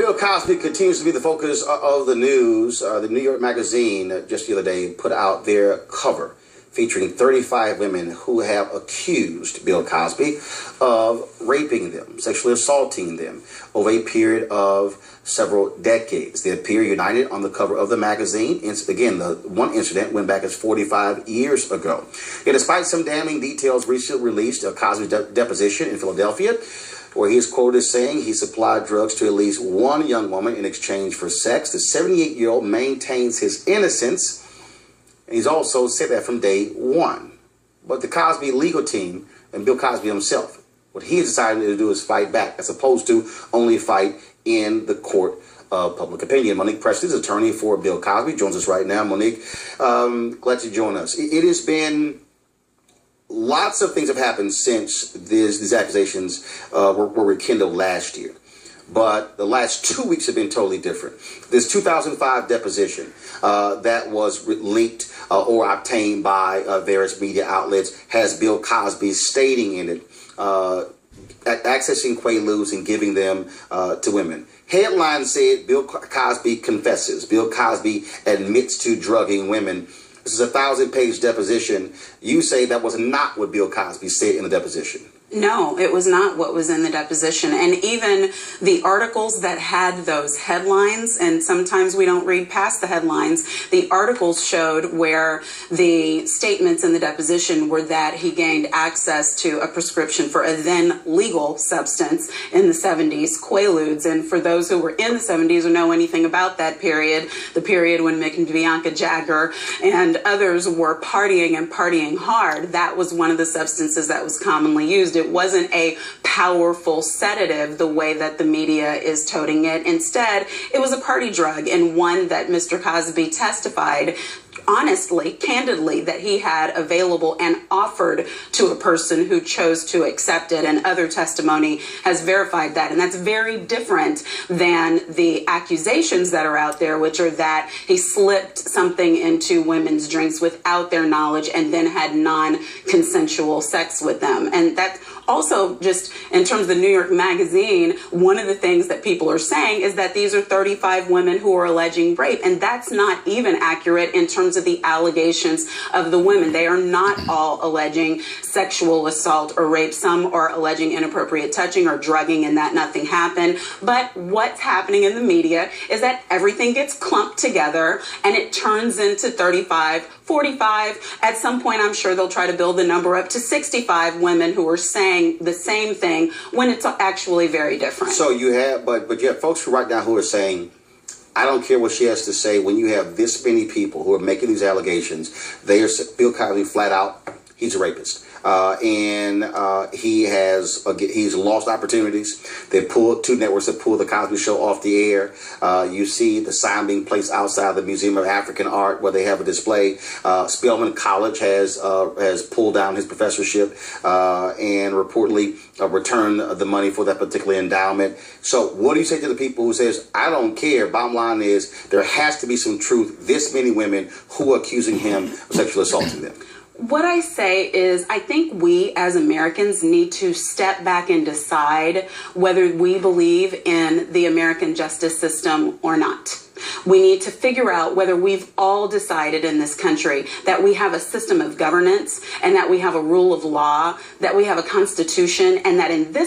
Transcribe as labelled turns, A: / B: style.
A: Bill Cosby continues to be the focus of the news. The New York Magazine just the other day put out their cover featuring 35 women who have accused Bill Cosby of raping them, sexually assaulting them over a period of several decades. They appear united on the cover of the magazine. Again, the one incident went back as 45 years ago. And despite some damning details recently released of Cosby's deposition in Philadelphia, where he is quoted as saying he supplied drugs to at least one young woman in exchange for sex, the 78-year-old maintains his innocence. And he's also said that from day one. But the Cosby legal team and Bill Cosby himself, what he decided to do is fight back, as opposed to only fight in the court of public opinion. Monique Presley, attorney for Bill Cosby, joins us right now. Monique, glad you join us. It has been lots of things have happened since these accusations were rekindled last year. But the last 2 weeks have been totally different. This 2005 deposition that was leaked or obtained by various media outlets has Bill Cosby stating in it, accessing Quaaludes and giving them to women. Headline said Bill Cosby confesses. Bill Cosby admits to drugging women. This is a 1,000-page deposition. You say that was not what Bill Cosby said in the deposition.
B: No, it was not what was in the deposition. And even the articles that had those headlines, and sometimes we don't read past the headlines, the articles showed where the statements in the deposition were that he gained access to a prescription for a then legal substance in the 70s, Quaaludes. And for those who were in the 70s or know anything about that period, the period when Mick and Bianca Jagger and others were partying and partying hard, that was one of the substances that was commonly used. It wasn't a powerful sedative the way that the media is toting it. Instead, it was a party drug, and one that Mr. Cosby testified honestly, candidly, that he had available and offered to a person who chose to accept it, and other testimony has verified that. And that's very different than the accusations that are out there, which are that he slipped something into women's drinks without their knowledge and then had non-consensual sex with them. And that also, just in terms of the New York Magazine, one of the things that people are saying is that these are 35 women who are alleging rape, and that's not even accurate in terms of the allegations of the women. They are not all alleging sexual assault or rape. Some are alleging inappropriate touching or drugging, and that nothing happened. But what's happening in the media is that everything gets clumped together and it turns into 35, 45. At some point, I'm sure they'll try to build the number up to 65 women who are saying the same thing when it's actually very different.
A: So you have, but you have folks who right now who are saying, I don't care what she has to say. When you have this many people who are making these allegations, they are Bill Cosby flat out, he's a rapist. He's lost opportunities. They pulled two networks that pulled the Cosby Show off the air. You see the sign being placed outside the Museum of African Art where they have a display. Spelman College has pulled down his professorship and reportedly returned the money for that particular endowment. So what do you say to the people who says, I don't care? Bottom line is there has to be some truth. This many women who are accusing him of sexually assaulting them.
B: What I say is I think we as Americans need to step back and decide whether we believe in the American justice system or not. We need to figure out whether we've all decided in this country that we have a system of governance and that we have a rule of law, that we have a constitution, and that in this